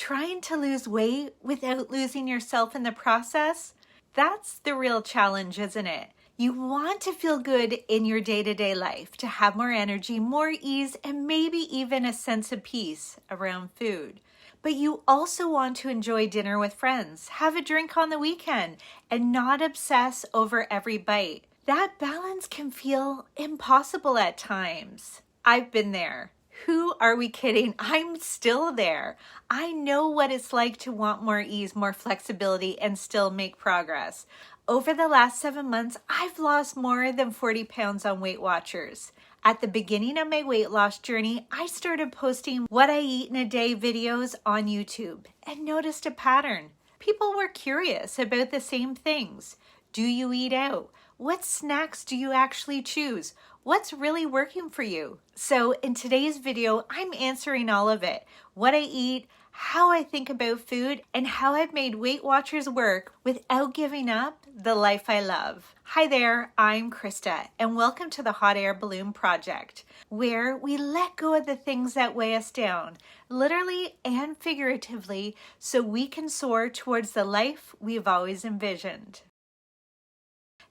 Trying to lose weight without losing yourself in the process? That's the real challenge, isn't it? You want to feel good in your day-to-day life, to have more energy, more ease, and maybe even a sense of peace around food. But you also want to enjoy dinner with friends, have a drink on the weekend, and not obsess over every bite. That balance can feel impossible at times. I've been there. Who are we kidding? I'm still there. I know what it's like to want more ease, more flexibility, and still make progress. Over the last 7 months, I've lost more than 40 pounds on Weight Watchers. At the beginning of my weight loss journey, I started posting what I eat in a day videos on YouTube and noticed a pattern. People were curious about the same things. Do you eat out? What snacks do you actually choose? What's really working for you? So in today's video, I'm answering all of it. What I eat, how I think about food, and how I've made Weight Watchers work without giving up the life I love. Hi there, I'm Krista, and welcome to the Hot Air Balloon Project, where we let go of the things that weigh us down, literally and figuratively, so we can soar towards the life we've always envisioned.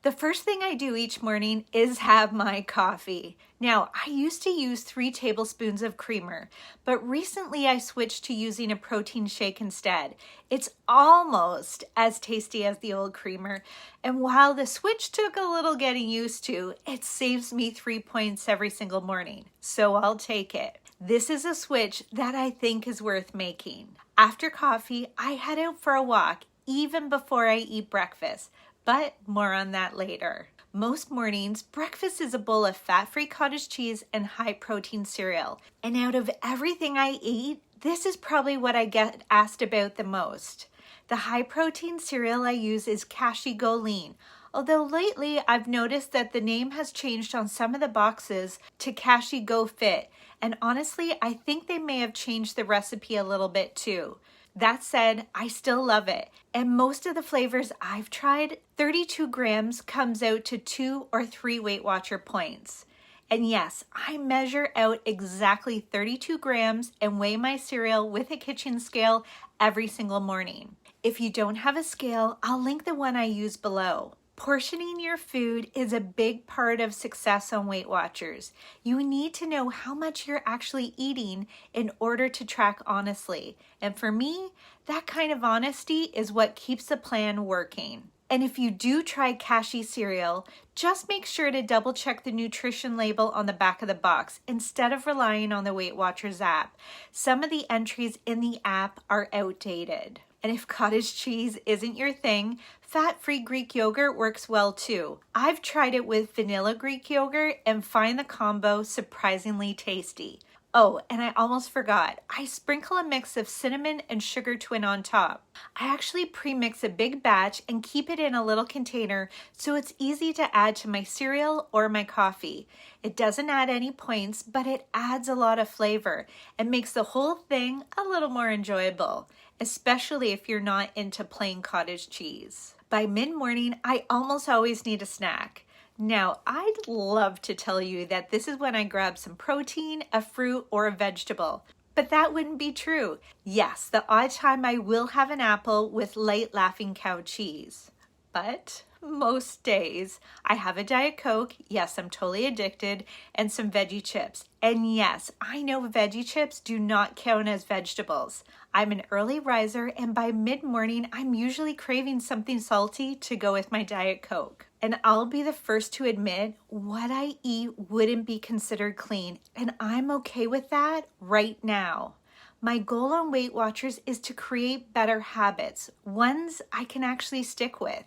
The first thing I do each morning is have my coffee. Now, I used to use 3 tablespoons of creamer, but recently I switched to using a protein shake instead. It's almost as tasty as the old creamer, and while the switch took a little getting used to, it saves me 3 points every single morning, so I'll take it. This is a switch that I think is worth making. After coffee, I head out for a walk, even before I eat breakfast. But more on that later. Most mornings, breakfast is a bowl of fat-free cottage cheese and high-protein cereal. And out of everything I eat, this is probably what I get asked about the most. The high-protein cereal I use is Cashy Go Lean, although lately I've noticed that the name has changed on some of the boxes to Cashy Go Fit, and honestly, I think they may have changed the recipe a little bit too. That said, I still love it, and most of the flavors I've tried, 32 grams comes out to 2 or 3 Weight Watcher points. And yes, I measure out exactly 32 grams and weigh my cereal with a kitchen scale every single morning. If you don't have a scale, I'll link the one I use below. Portioning your food is a big part of success on Weight Watchers. You need to know how much you're actually eating in order to track honestly. And for me, that kind of honesty is what keeps the plan working. And if you do try Cashy cereal, just make sure to double check the nutrition label on the back of the box instead of relying on the Weight Watchers app. Some of the entries in the app are outdated. And if cottage cheese isn't your thing, fat-free Greek yogurt works well too. I've tried it with vanilla Greek yogurt and find the combo surprisingly tasty. Oh, and I almost forgot, I sprinkle a mix of cinnamon and sugar twin on top. I actually pre-mix a big batch and keep it in a little container so it's easy to add to my cereal or my coffee. It doesn't add any points, but it adds a lot of flavor and makes the whole thing a little more enjoyable, especially if you're not into plain cottage cheese. By mid-morning, I almost always need a snack. Now, I'd love to tell you that this is when I grab some protein, a fruit, or a vegetable, but that wouldn't be true. Yes, the odd time I will have an apple with light Laughing Cow cheese, but most days I have a Diet Coke, yes, I'm totally addicted, and some veggie chips. And yes, I know veggie chips do not count as vegetables. I'm an early riser, and by mid-morning, I'm usually craving something salty to go with my Diet Coke. And I'll be the first to admit what I eat wouldn't be considered clean, and I'm okay with that right now. My goal on Weight Watchers is to create better habits, ones I can actually stick with.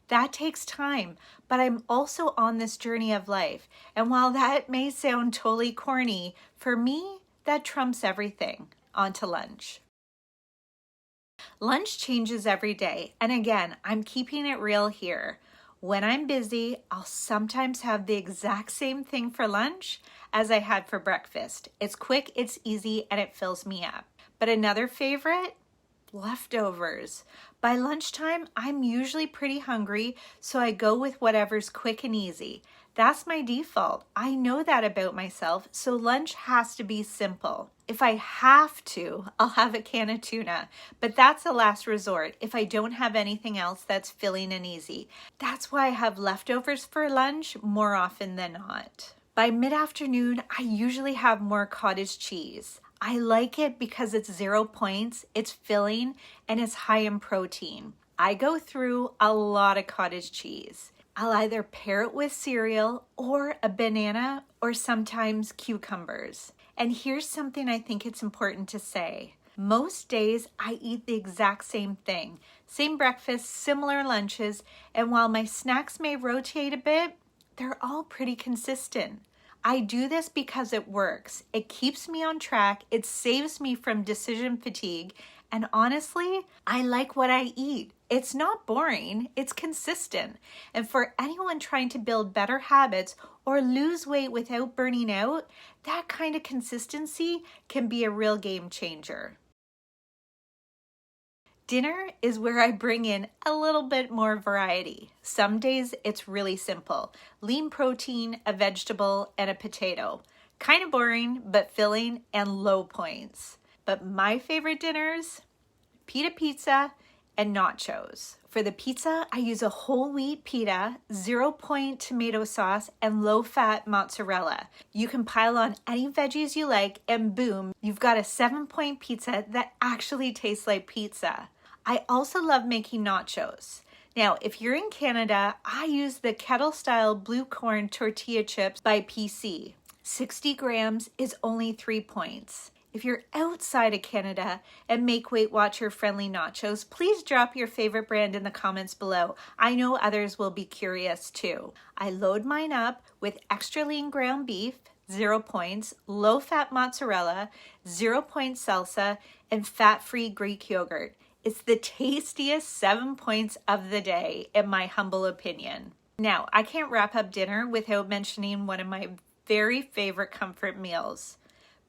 That takes time, but I'm also on this journey of life. And while that may sound totally corny, for me, that trumps everything. On to lunch. Lunch changes every day, and again, I'm keeping it real here. When I'm busy, I'll sometimes have the exact same thing for lunch as I had for breakfast. It's quick, it's easy, and it fills me up. But another favorite? Leftovers. By lunchtime, I'm usually pretty hungry, so I go with whatever's quick and easy. That's my default. I know that about myself, so lunch has to be simple. If I have to, I'll have a can of tuna, but that's a last resort if I don't have anything else that's filling and easy. That's why I have leftovers for lunch more often than not. By mid-afternoon, I usually have more cottage cheese. I like it because it's 0 points, it's filling, and it's high in protein. I go through a lot of cottage cheese. I'll either pair it with cereal or a banana or sometimes cucumbers. And here's something I think it's important to say. Most days I eat the exact same thing. Same breakfast, similar lunches, and while my snacks may rotate a bit, they're all pretty consistent. I do this because it works. It keeps me on track, it saves me from decision fatigue, and honestly, I like what I eat. It's not boring, it's consistent. And for anyone trying to build better habits or lose weight without burning out, that kind of consistency can be a real game changer. Dinner is where I bring in a little bit more variety. Some days it's really simple. Lean protein, a vegetable, and a potato. Kind of boring, but filling and low points. But my favorite dinners, pita pizza and nachos. For the pizza, I use a whole wheat pita, 0 point tomato sauce, and low-fat mozzarella. You can pile on any veggies you like, and boom, you've got a 7-point pizza that actually tastes like pizza. I also love making nachos. Now, if you're in Canada, I use the kettle-style blue corn tortilla chips by PC. 60 grams is only 3 points. If you're outside of Canada and make Weight Watcher friendly nachos, please drop your favorite brand in the comments below. I know others will be curious too. I load mine up with extra lean ground beef, 0 points, low-fat mozzarella, 0 point salsa, and fat-free Greek yogurt. It's the tastiest 7 points of the day, in my humble opinion. Now, I can't wrap up dinner without mentioning one of my very favorite comfort meals,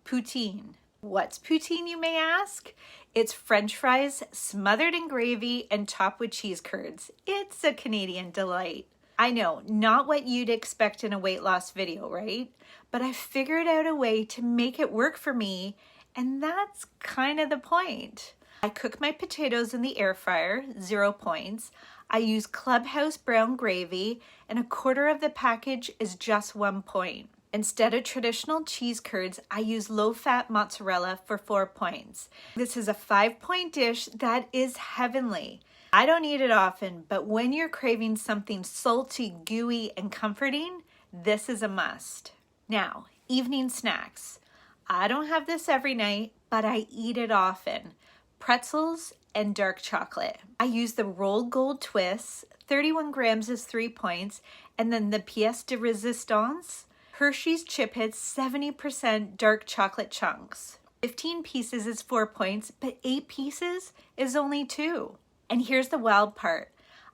poutine. What's poutine, you may ask? It's French fries smothered in gravy and topped with cheese curds. It's a Canadian delight. I know, not what you'd expect in a weight loss video, right? But I figured out a way to make it work for me, and that's kind of the point. I cook my potatoes in the air fryer, 0 points. I use Clubhouse brown gravy, and a quarter of the package is just 1 point. Instead of traditional cheese curds, I use low-fat mozzarella for 4 points. This is a 5-point dish that is heavenly. I don't eat it often, but when you're craving something salty, gooey, and comforting, this is a must. Now, evening snacks. I don't have this every night, but I eat it often. Pretzels and dark chocolate. I use the Roll Gold twists, 31 grams is 3 points, and then the pièce de résistance, Hershey's Chip Hits 70% dark chocolate chunks. 15 pieces is 4 points, but 8 pieces is only 2. And here's the wild part.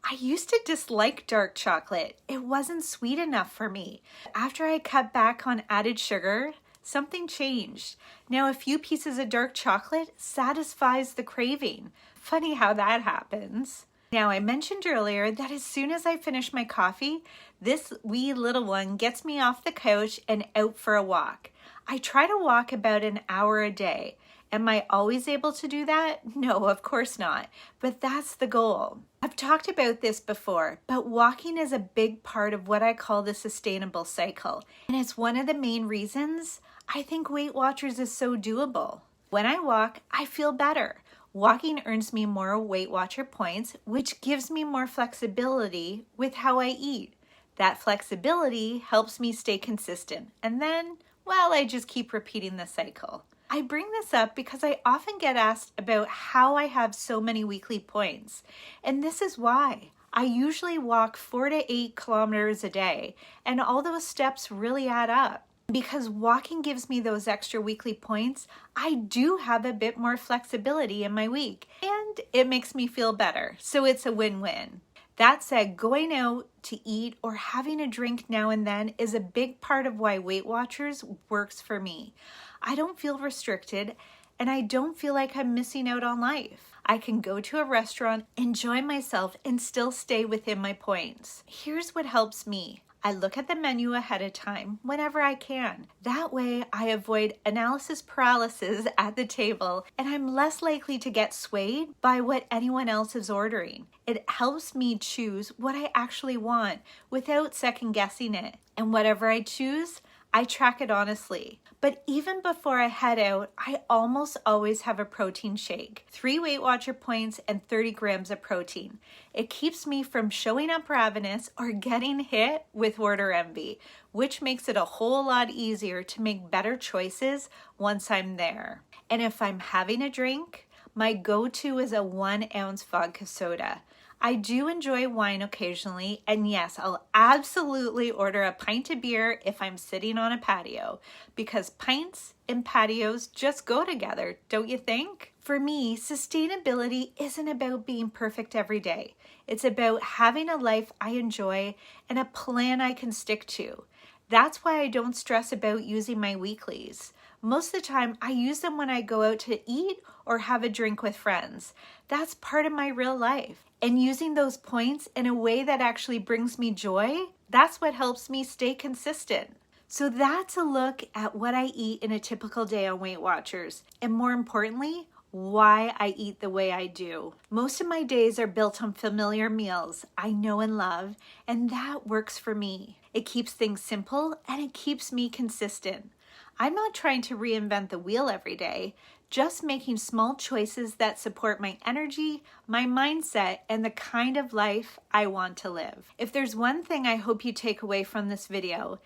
I used to dislike dark chocolate. It wasn't sweet enough for me. After I cut back on added sugar, something changed. Now a few pieces of dark chocolate satisfies the craving. Funny how that happens. Now I mentioned earlier that as soon as I finish my coffee, this wee little one gets me off the couch and out for a walk. I try to walk about an hour a day. Am I always able to do that? No, of course not, but that's the goal. I've talked about this before, but walking is a big part of what I call the sustainable cycle, and it's one of the main reasons I think Weight Watchers is so doable. When I walk, I feel better. Walking earns me more Weight Watcher points, which gives me more flexibility with how I eat. That flexibility helps me stay consistent, and then, well, I just keep repeating the cycle. I bring this up because I often get asked about how I have so many weekly points, and this is why. I usually walk 4 to 8 kilometers a day, and all those steps really add up. Because walking gives me those extra weekly points, I do have a bit more flexibility in my week, and it makes me feel better, so it's a win-win. That said, going out to eat or having a drink now and then is a big part of why Weight Watchers works for me. I don't feel restricted, and I don't feel like I'm missing out on life. I can go to a restaurant, enjoy myself, and still stay within my points. Here's what helps me. I look at the menu ahead of time whenever I can. That way, I avoid analysis paralysis at the table and I'm less likely to get swayed by what anyone else is ordering. It helps me choose what I actually want without second guessing it. And whatever I choose, I track it honestly. But even before I head out, I almost always have a protein shake. 3 Weight Watcher points and 30 grams of protein. It keeps me from showing up ravenous or getting hit with order envy, which makes it a whole lot easier to make better choices once I'm there. And if I'm having a drink, my go-to is a 1 ounce vodka soda. I do enjoy wine occasionally, and yes, I'll absolutely order a pint of beer if I'm sitting on a patio, because pints and patios just go together, don't you think? For me, sustainability isn't about being perfect every day. It's about having a life I enjoy and a plan I can stick to. That's why I don't stress about using my weeklies. Most of the time, I use them when I go out to eat or have a drink with friends. That's part of my real life. And using those points in a way that actually brings me joy, that's what helps me stay consistent. So that's a look at what I eat in a typical day on Weight Watchers. And more importantly, why I eat the way I do. Most of my days are built on familiar meals I know and love, and that works for me. It keeps things simple and it keeps me consistent. I'm not trying to reinvent the wheel every day, just making small choices that support my energy, my mindset, and the kind of life I want to live. If there's one thing I hope you take away from this video,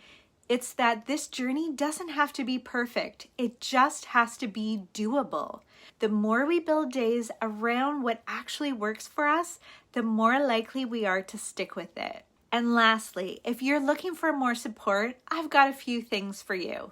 it's that this journey doesn't have to be perfect. It just has to be doable. The more we build days around what actually works for us, the more likely we are to stick with it. And lastly, if you're looking for more support, I've got a few things for you.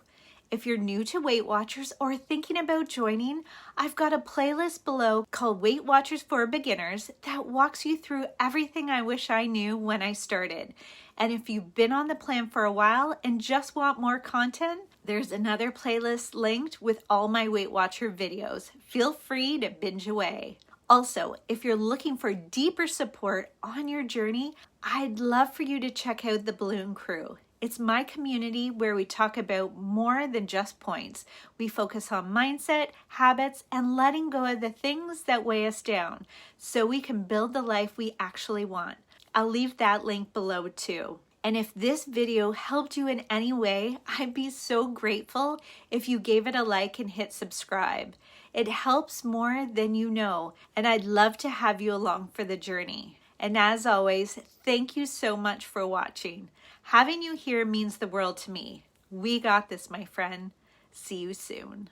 If you're new to Weight Watchers or thinking about joining, I've got a playlist below called Weight Watchers for Beginners that walks you through everything I wish I knew when I started. And if you've been on the plan for a while and just want more content, there's another playlist linked with all my Weight Watcher videos. Feel free to binge away. Also, if you're looking for deeper support on your journey, I'd love for you to check out the Balloon Crew. It's my community where we talk about more than just points. We focus on mindset, habits, and letting go of the things that weigh us down so we can build the life we actually want. I'll leave that link below too. And if this video helped you in any way, I'd be so grateful if you gave it a like and hit subscribe. It helps more than you know, and I'd love to have you along for the journey. And as always, thank you so much for watching. Having you here means the world to me. We got this, my friend. See you soon.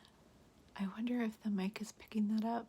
I wonder if the mic is picking that up.